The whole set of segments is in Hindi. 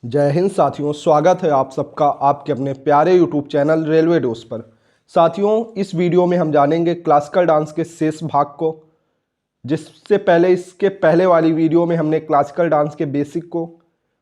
जय हिंद साथियों, स्वागत है आप सबका आपके अपने प्यारे यूट्यूब चैनल रेलवे डोज पर। साथियों, इस वीडियो में हम जानेंगे क्लासिकल डांस के शेष भाग को, जिससे पहले इसके पहले वाली वीडियो में हमने क्लासिकल डांस के बेसिक को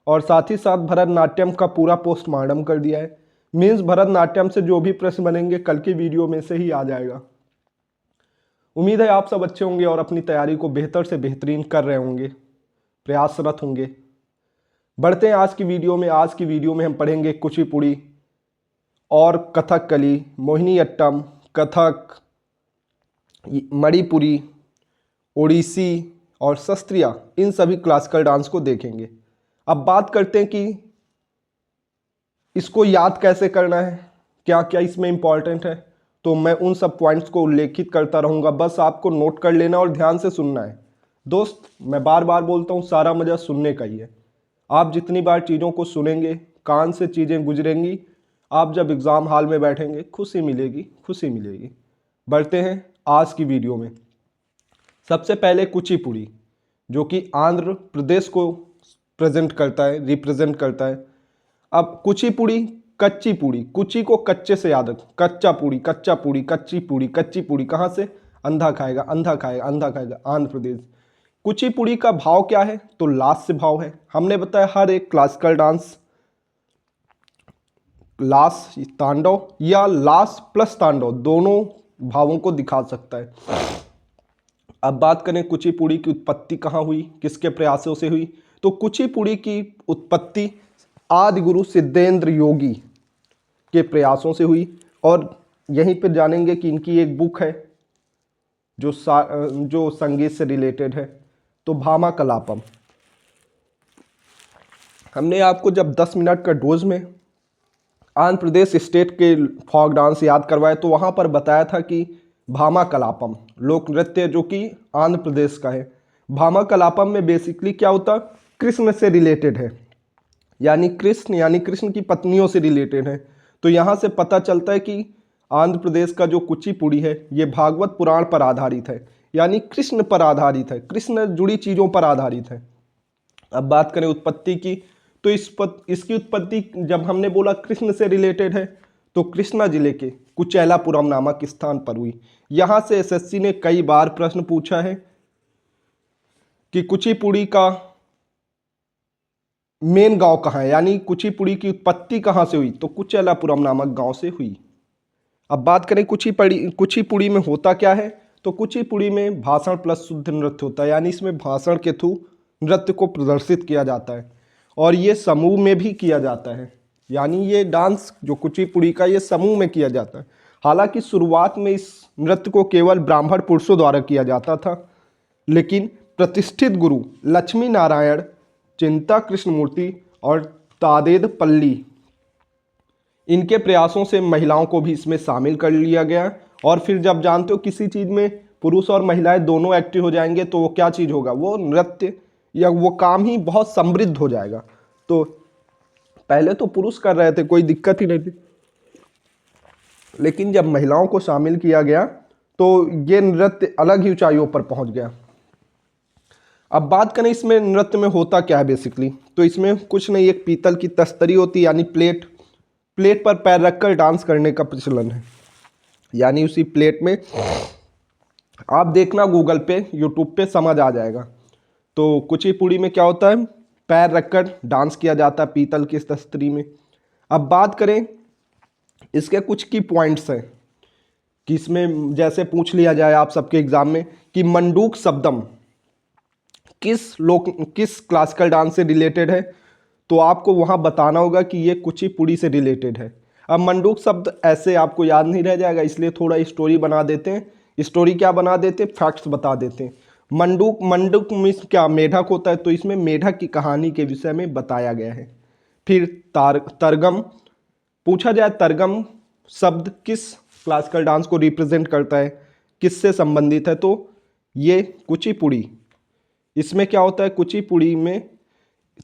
और साथ ही साथ भरतनाट्यम का पूरा पोस्टमार्टम कर दिया है। मीन्स भरतनाट्यम से जो भी प्रश्न बनेंगे कल की वीडियो में से ही आ जाएगा। उम्मीद है आप सब अच्छे होंगे और अपनी तैयारी को बेहतर से बेहतरीन कर रहे होंगे, प्रयासरत होंगे। बढ़ते हैं आज की वीडियो में। आज की वीडियो में हम पढ़ेंगे कुचिपुड़ी और कथकली, मोहिनीअट्टम, कथक, मणिपुरी, ओडिसी और शास्त्रीय, इन सभी क्लासिकल डांस को देखेंगे। अब बात करते हैं कि इसको याद कैसे करना है, क्या क्या इसमें इम्पॉर्टेंट है। तो मैं उन सब पॉइंट्स को उल्लेखित करता रहूँगा, बस आपको नोट कर लेना और ध्यान से सुनना है। दोस्त, मैं बार बार बोलता हूँ, सारा मज़ा सुनने का ही है। आप जितनी बार चीज़ों को सुनेंगे, कान से चीज़ें गुजरेंगी, आप जब एग्ज़ाम हॉल में बैठेंगे खुशी मिलेगी, खुशी मिलेगी। बढ़ते हैं आज की वीडियो में। सबसे पहले कुचिपुड़ी, जो कि आंध्र प्रदेश को प्रेजेंट करता है, रिप्रेजेंट करता है। अब कुचिपुड़ी, कच्ची पूड़ी, कुची को कच्चे से याद रख, कच्चा पूड़ी, कच्चा पूड़ी, कच्ची पूड़ी, कच्ची पूड़ी कहाँ से? अंधा खाएगा, अंधा खाएगा, अंधा खाएगा, आंध्र प्रदेश। कुचिपुड़ी का भाव क्या है? तो लास से भाव है। हमने बताया हर एक क्लासिकल डांस लास तांडव या लास प्लस तांडव दोनों भावों को दिखा सकता है। अब बात करें कुचिपुड़ी की उत्पत्ति कहाँ हुई, किसके प्रयासों से हुई। तो कुचिपुड़ी की उत्पत्ति आदि गुरु सिद्धेंद्र योगी के प्रयासों से हुई। और यहीं पर जानेंगे कि इनकी एक बुक है जो संगीत से रिलेटेड है, तो भामा कलापम। हमने आपको जब 10 मिनट का डोज में आंध्र प्रदेश स्टेट के फोक डांस याद करवाए तो वहाँ पर बताया था कि भामा कलापम लोक नृत्य जो कि आंध्र प्रदेश का है। भामा कलापम में बेसिकली क्या होता, कृष्ण से रिलेटेड है, यानी कृष्ण की पत्नियों से रिलेटेड है। तो यहाँ से पता चलता है कि आंध्र प्रदेश का जो कुचिपुड़ी है ये भागवत पुराण पर आधारित है, यानी कृष्ण पर आधारित है, कृष्ण जुड़ी चीज़ों पर आधारित है। अब बात करें उत्पत्ति की, तो इसकी उत्पत्ति जब हमने बोला कृष्ण से रिलेटेड है तो कृष्णा जिले के कुचेलापुरम नामक स्थान पर हुई। यहाँ से एसएससी ने कई बार प्रश्न पूछा है कि कुचिपुड़ी का मेन गांव कहाँ है, यानी कुचिपुड़ी की उत्पत्ति कहाँ से हुई, तो कुचेलापुरम नामक गांव से हुई। अब बात करें कुचिपुड़ी में होता क्या है, तो कुचिपुड़ी में भाषण प्लस शुद्ध नृत्य होता है, यानी इसमें भाषण के थ्रू नृत्य को प्रदर्शित किया जाता है और ये समूह में भी किया जाता है। यानी ये डांस जो कुचिपुड़ी का ये समूह में किया जाता है। हालांकि शुरुआत में इस नृत्य को केवल ब्राह्मण पुरुषों द्वारा किया जाता था, लेकिन प्रतिष्ठित गुरु लक्ष्मी नारायण, चिंता कृष्णमूर्ति और तादेद पल्ली, इनके प्रयासों से महिलाओं को भी इसमें शामिल कर लिया गया। और फिर जब जानते हो किसी चीज़ में पुरुष और महिलाएं दोनों एक्टिव हो जाएंगे तो वो क्या चीज़ होगा, वो नृत्य या वो काम ही बहुत समृद्ध हो जाएगा। तो पहले तो पुरुष कर रहे थे, कोई दिक्कत ही नहीं थी, लेकिन जब महिलाओं को शामिल किया गया तो ये नृत्य अलग ही ऊंचाइयों पर पहुंच गया। अब बात करें इसमें नृत्य में होता क्या है बेसिकली, तो इसमें कुछ नहीं, एक पीतल की तस्तरी होती है, यानी प्लेट पर पैर रखकर डांस करने का प्रचलन है। यानी उसी प्लेट में आप देखना गूगल पे, यूट्यूब पे समझ आ जाएगा। तो कुचिपुड़ी में क्या होता है, पैर रखकर डांस किया जाता है पीतल की तस्तरी में। अब बात करें इसके कुछ की पॉइंट्स हैं कि इसमें जैसे पूछ लिया जाए आप सबके एग्जाम में कि मंडूक शब्दम किस क्लासिकल डांस से रिलेटेड है, तो आपको वहाँ बताना होगा कि ये कुचिपुड़ी से रिलेटेड है। अब मंडूक शब्द ऐसे आपको याद नहीं रह जाएगा, इसलिए थोड़ा स्टोरी बना देते हैं। स्टोरी क्या बना देते हैं, फैक्ट्स बता देते हैं। मंडूक मीन्स क्या, मेढक होता है, तो इसमें मेढक की कहानी के विषय में बताया गया है। फिर तरगम पूछा जाए, तरगम शब्द किस क्लासिकल डांस को रिप्रेजेंट करता है, किससे संबंधित है, तो ये कुचिपुड़ी। इसमें क्या होता है, कुचिपुड़ी में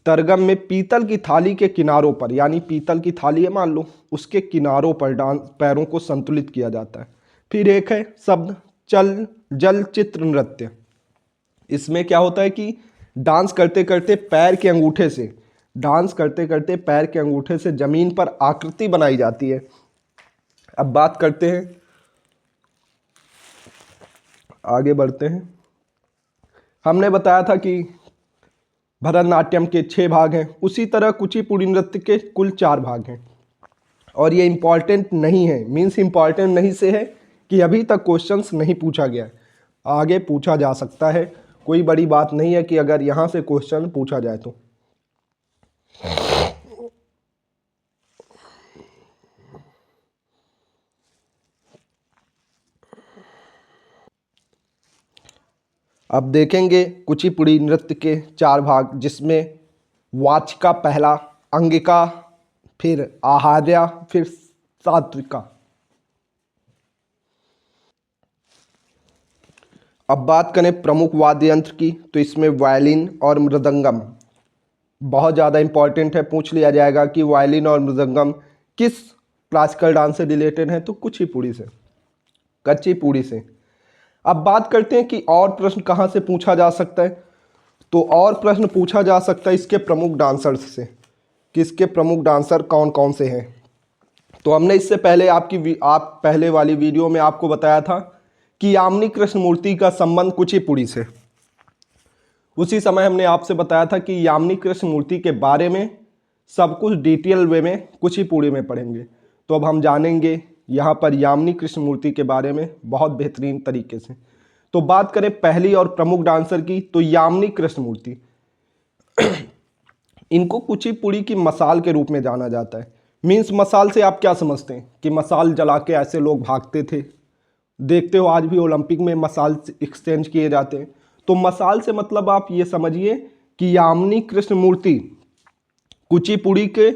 तरगम में पीतल की थाली के किनारों पर, यानी पीतल की थाली है मान लो, उसके किनारों पर डांस पैरों को संतुलित किया जाता है। फिर एक है शब्द जल चित्र नृत्य। इसमें क्या होता है कि डांस करते करते पैर के अंगूठे से डांस करते करते पैर के अंगूठे से जमीन पर आकृति बनाई जाती है। अब बात करते हैं, आगे बढ़ते हैं। हमने बताया था कि भरतनाट्यम के 6 भाग हैं, उसी तरह कुचिपुड़ी नृत्य के कुल 4 भाग हैं। और ये इम्पॉर्टेंट नहीं है, मीन्स इम्पॉर्टेंट नहीं से है कि अभी तक क्वेश्चंस नहीं पूछा गया है, आगे पूछा जा सकता है। कोई बड़ी बात नहीं है कि अगर यहाँ से क्वेश्चन पूछा जाए तो। अब देखेंगे कुचिपुड़ी नृत्य के 4 भाग, जिसमें वाचिका पहला, अंगिका, फिर आहार्या, फिर सात्विका। अब बात करें प्रमुख वाद्य यंत्र की, तो इसमें वायलिन और मृदंगम बहुत ज़्यादा इंपॉर्टेंट है। पूछ लिया जाएगा कि वायलिन और मृदंगम किस क्लासिकल डांस से रिलेटेड है, तो कुचिपुड़ी से, कुचिपुड़ी से। अब बात करते हैं कि और प्रश्न कहाँ से पूछा जा सकता है, तो और प्रश्न पूछा जा सकता है इसके प्रमुख डांसर्स से, कि इसके प्रमुख डांसर कौन कौन से हैं। तो हमने इससे पहले आप पहले वाली वीडियो में आपको बताया था कि यामिनी कृष्णमूर्ति का संबंध कुचिपुड़ी से। उसी समय हमने आपसे बताया था कि यामिनी कृष्णमूर्ति के बारे में सब कुछ डिटेल वे में कुचिपुड़ी में पढ़ेंगे। तो अब हम जानेंगे यहाँ पर यामिनी कृष्णमूर्ति के बारे में बहुत बेहतरीन तरीके से। तो बात करें पहली और प्रमुख डांसर की, तो यामिनी कृष्णमूर्ति इनको कुचिपुड़ी की मसाल के रूप में जाना जाता है। मीन्स मसाल से आप क्या समझते हैं कि मसाल जला के ऐसे लोग भागते थे, देखते हो आज भी ओलंपिक में मसाल एक्सचेंज किए जाते हैं। तो मसाल से मतलब आप ये समझिए कि यामिनी कृष्णमूर्ति कुचिपुड़ी के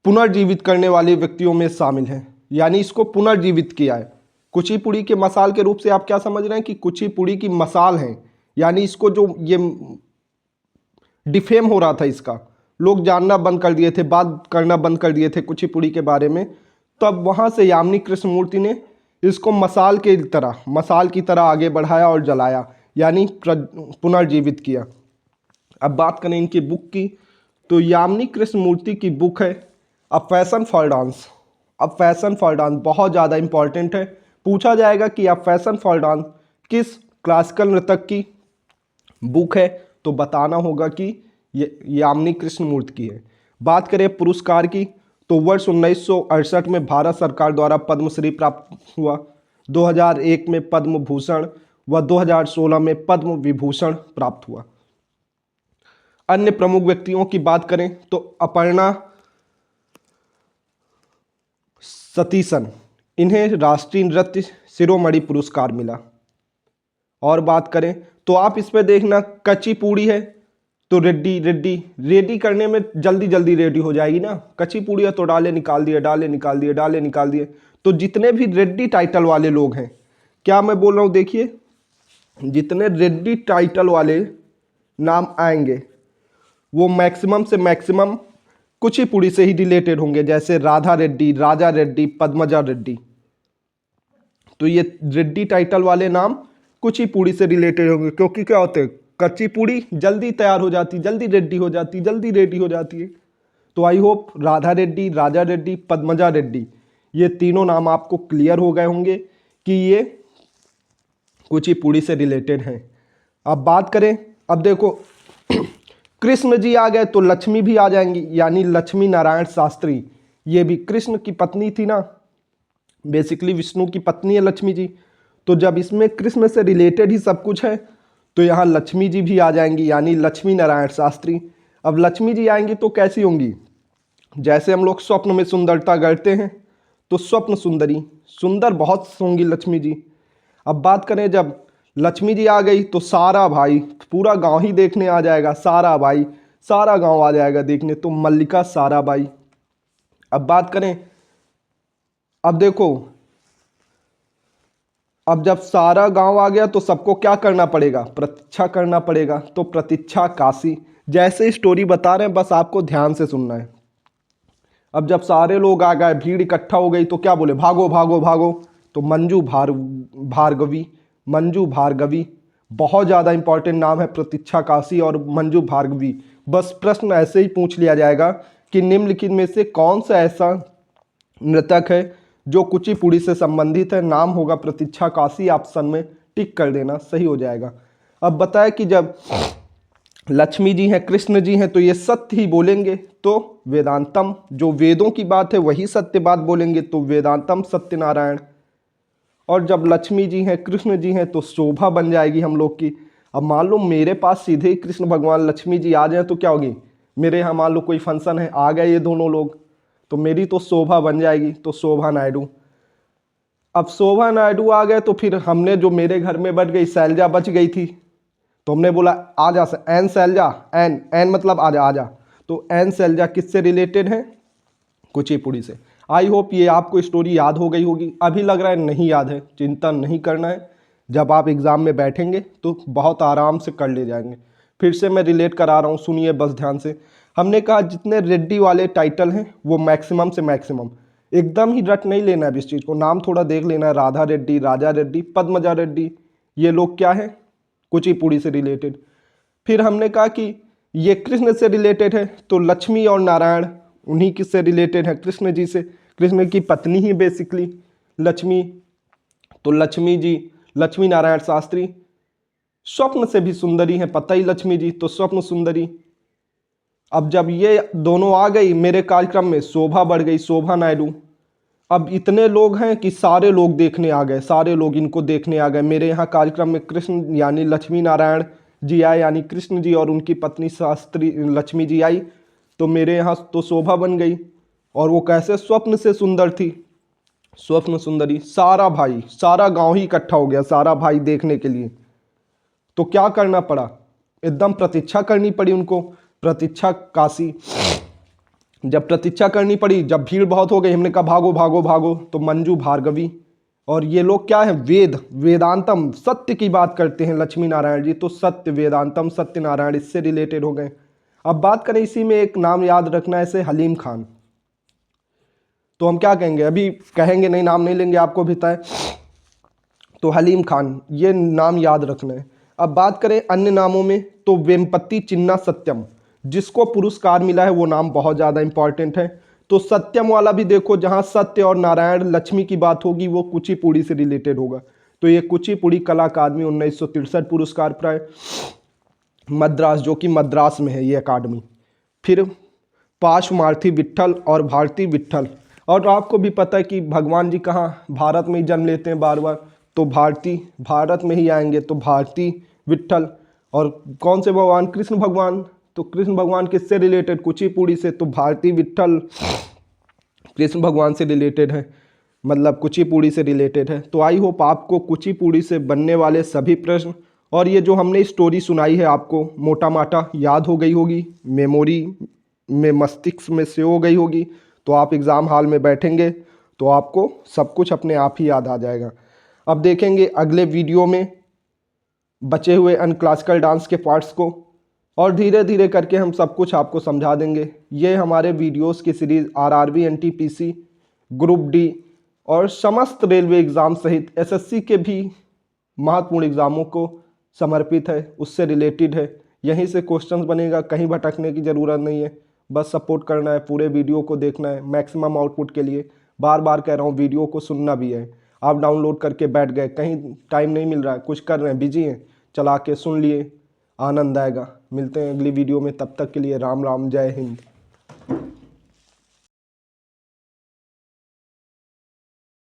पुनर्जीवित करने वाले व्यक्तियों में शामिल हैं, यानी इसको पुनर्जीवित किया है। कुचिपुड़ी के मसाल के रूप से आप क्या समझ रहे हैं कि कुचिपुड़ी की मसाल हैं, यानी इसको जो ये डिफेम हो रहा था, इसका लोग जानना बंद कर दिए थे, बात करना बंद कर दिए थे कुचिपुड़ी के बारे में, तब वहाँ से यामिनी कृष्णमूर्ति ने इसको मसाल की तरह आगे बढ़ाया और जलाया, यानी पुनर्जीवित किया। अब बात करें इनकी बुक की, तो यामिनी कृष्णमूर्ति की बुक है अ फैशन फॉर डांस। अब फैशन फॉर डांस बहुत ज़्यादा इंपॉर्टेंट है, पूछा जाएगा कि अब फैशन फॉर डांस किस क्लासिकल नृतक की बुक है, तो बताना होगा कि ये यामिनी कृष्णमूर्ति की है। बात करें पुरस्कार की, तो वर्ष 1968 में भारत सरकार द्वारा पद्मश्री प्राप्त हुआ, 2001 में पद्म भूषण व 2016 में पद्म विभूषण प्राप्त हुआ। अन्य प्रमुख व्यक्तियों की बात करें तो अपर्णा सतीशन, इन्हें राष्ट्रीय नृत्य शिरोमणि पुरस्कार मिला। और बात करें तो आप इसमें देखना कुचिपुड़ी है तो रेडी करने में जल्दी जल्दी रेडी हो जाएगी ना। कुचिपुड़ी है तो डाले निकाल दिए, डाले निकाल दिए, डाले निकाल दिए। तो जितने भी रेड्डी टाइटल वाले लोग हैं, क्या मैं बोल रहा हूँ, देखिए जितने रेड्डी टाइटल वाले नाम आएंगे वो मैक्सिमम से मैक्सिमम कुचिपुड़ी से ही रिलेटेड होंगे, जैसे राधा रेड्डी, राजा रेड्डी, पद्मजा रेड्डी। तो ये रेड्डी टाइटल वाले नाम कुचिपुड़ी से रिलेटेड होंगे, क्योंकि क्या होते हैं, कुचिपुड़ी जल्दी तैयार हो जाती, जल्दी रेडी हो जाती, जल्दी रेडी हो जाती है। तो आई होप राधा रेड्डी, राजा रेड्डी, पद्मजा रेड्डी, ये तीनों नाम आपको क्लियर हो गए होंगे कि ये कुचिपुड़ी से रिलेटेड हैं। अब बात करें, अब देखो कृष्ण जी आ गए तो लक्ष्मी भी आ जाएंगी, यानी लक्ष्मी नारायण शास्त्री, ये भी कृष्ण की पत्नी थी ना, बेसिकली विष्णु की पत्नी है लक्ष्मी जी। तो जब इसमें कृष्ण से रिलेटेड ही सब कुछ है तो यहाँ लक्ष्मी जी भी आ जाएंगी, यानी लक्ष्मी नारायण शास्त्री। अब लक्ष्मी जी आएंगी तो कैसी होंगी, जैसे हम लोग स्वप्न में सुंदरता गढ़ते हैं तो स्वप्न सुंदरी, सुंदर बहुत होंगी लक्ष्मी जी। अब बात करें जब लक्ष्मी जी आ गई तो सारा भाई, पूरा गांव ही देखने आ जाएगा, सारा भाई, सारा गांव आ जाएगा देखने, तो मल्लिका साराबाई। अब बात करें, अब देखो, अब जब सारा गांव आ गया तो सबको क्या करना पड़ेगा, प्रतीक्षा करना पड़ेगा, तो प्रतीक्षा काशी। जैसे स्टोरी बता रहे हैं बस आपको ध्यान से सुनना है। अब जब सारे लोग आ गए, भीड़ इकट्ठा हो गई, तो क्या बोले, भागो भागो भागो। तो मंजू भार्गवी बहुत ज़्यादा इंपॉर्टेंट नाम है, प्रतीक्षा काशी और मंजू भार्गवी, बस प्रश्न ऐसे ही पूछ लिया जाएगा कि निम्नलिखित में से कौन सा ऐसा नृतक है जो कुचिपुड़ी से संबंधित है। नाम होगा प्रतीक्षा काशी, ऑप्शन में टिक कर देना, सही हो जाएगा। अब बताया कि जब लक्ष्मी जी हैं, कृष्ण जी हैं, तो ये सत्य ही बोलेंगे, तो वेदांतम, जो वेदों की बात है वही सत्य बात बोलेंगे, तो वेदांतम सत्यनारायण। और जब लक्ष्मी जी हैं, कृष्ण जी हैं, तो शोभा बन जाएगी हम लोग की। अब मान लो मेरे पास सीधे ही कृष्ण भगवान लक्ष्मी जी आ जाए तो क्या होगी, मेरे यहाँ मान लो कोई फंक्शन है, आ गए ये दोनों लोग, तो मेरी तो शोभा बन जाएगी, तो शोभा नायडू। अब शोभा नायडू आ गए तो फिर हमने जो मेरे घर में बच गई, शैलजा बच गई थी, तो हमने बोला आ जा एन शैलजा, एन एन मतलब आजा आजा, तो एन शैलजा किससे रिलेटेड है, कुचिपुड़ी से। आई होप ये आपको स्टोरी याद हो गई होगी। अभी लग रहा है नहीं याद है, चिंता नहीं करना है, जब आप एग्ज़ाम में बैठेंगे तो बहुत आराम से कर ले जाएंगे। फिर से मैं रिलेट करा रहा हूँ, सुनिए बस ध्यान से। हमने कहा जितने रेड्डी वाले टाइटल हैं वो मैक्सिमम से मैक्सिमम, एकदम ही रट नहीं लेना है इस चीज़ को, नाम थोड़ा देख लेना है। राधा रेड्डी, राजा रेड्डी, पद्मजा रेड्डी, ये लोग क्या है, कुचिपुड़ी से रिलेटेड। फिर हमने कहा कि ये कृष्ण से रिलेटेड है, तो लक्ष्मी और नारायण उन्हीं किससे रिलेटेड है, कृष्ण जी से, कृष्ण की पत्नी ही बेसिकली लक्ष्मी। तो लक्ष्मी जी, लक्ष्मी नारायण शास्त्री, स्वप्न से भी सुंदरी हैं, पता ही लक्ष्मी जी, तो स्वप्न सुंदरी। अब जब ये दोनों आ गई मेरे कार्यक्रम में, शोभा बढ़ गई, शोभा नायडू। अब इतने लोग हैं कि सारे लोग देखने आ गए, सारे लोग इनको देखने आ गए मेरे यहाँ कार्यक्रम में। कृष्ण यानी लक्ष्मी नारायण जी आए, यानी कृष्ण जी और उनकी पत्नी शास्त्री लक्ष्मी जी आई, तो मेरे यहाँ तो शोभा बन गई। और वो कैसे, स्वप्न से सुंदर थी, स्वप्न सुंदरी। सारा भाई, सारा गांव ही इकट्ठा हो गया, सारा भाई देखने के लिए। तो क्या करना पड़ा, एकदम प्रतीक्षा करनी पड़ी उनको, प्रतीक्षा काशी। जब प्रतीक्षा करनी पड़ी, जब भीड़ बहुत हो गई, हमने कहा भागो भागो भागो, तो मंजू भार्गवी और ये लोग क्या है, वेद, वेदांतम, सत्य की बात करते हैं लक्ष्मी नारायण जी, तो सत्य, वेदांतम सत्यनारायण, इससे रिलेटेड हो गए। अब बात करें इसी में एक नाम याद रखना है, ऐसे हलीम खान, तो हम क्या कहेंगे, अभी कहेंगे नहीं, नाम नहीं लेंगे, आपको भी तय, तो हलीम खान, ये नाम याद रखना है। अब बात करें अन्य नामों में, तो वेम्पति चिन्ना सत्यम, जिसको पुरस्कार मिला है वो नाम बहुत ज़्यादा इंपॉर्टेंट है। तो सत्यम वाला भी देखो, जहाँ सत्य और नारायण लक्ष्मी की बात होगी वो कुचिपुड़ी से रिलेटेड होगा, तो ये कुचिपुड़ी कला अकादमी 1963 पुरस्कार प्राप्त, मद्रास, जो कि मद्रास में है ये अकादमी। फिर पार्श्वमार्थी विट्ठल और भारती विट्ठल, और आपको भी पता है कि भगवान जी कहाँ, भारत में ही जन्म लेते हैं बार बार, तो भारती, भारत में ही आएंगे, तो भारती विट्ठल। और कौन से भगवान, कृष्ण भगवान, तो कृष्ण भगवान किससे रिलेटेड, कुचिपुड़ी से, तो भारती विट्ठल कृष्ण भगवान से रिलेटेड है, मतलब कुचिपुड़ी से रिलेटेड है। तो आई होप आपको कुचिपुड़ी से बनने वाले सभी प्रश्न और ये जो हमने स्टोरी सुनाई है आपको मोटा माटा याद हो गई होगी, मेमोरी में, मस्तिष्क में से हो गई होगी। तो आप एग्ज़ाम हॉल में बैठेंगे तो आपको सब कुछ अपने आप ही याद आ जाएगा। अब देखेंगे अगले वीडियो में बचे हुए अनक्लासिकल डांस के पार्ट्स को, और धीरे धीरे करके हम सब कुछ आपको समझा देंगे। ये हमारे वीडियोस की series RRB, NTPC, group D और समस्त रेलवे एग्ज़ाम सहित एसएससी के भी महत्वपूर्ण एग्ज़ामों को समर्पित है, उससे रिलेटेड है। यहीं से क्वेश्चंस बनेगा, कहीं भटकने की ज़रूरत नहीं है, बस सपोर्ट करना है, पूरे वीडियो को देखना है मैक्सिमम आउटपुट के लिए। बार बार कह रहा हूँ, वीडियो को सुनना भी है। आप डाउनलोड करके बैठ गए, कहीं टाइम नहीं मिल रहा है, कुछ कर रहे हैं, बिजी हैं, चला के सुन लिए, आनंद आएगा। मिलते हैं अगली वीडियो में, तब तक के लिए राम राम, जय हिंद।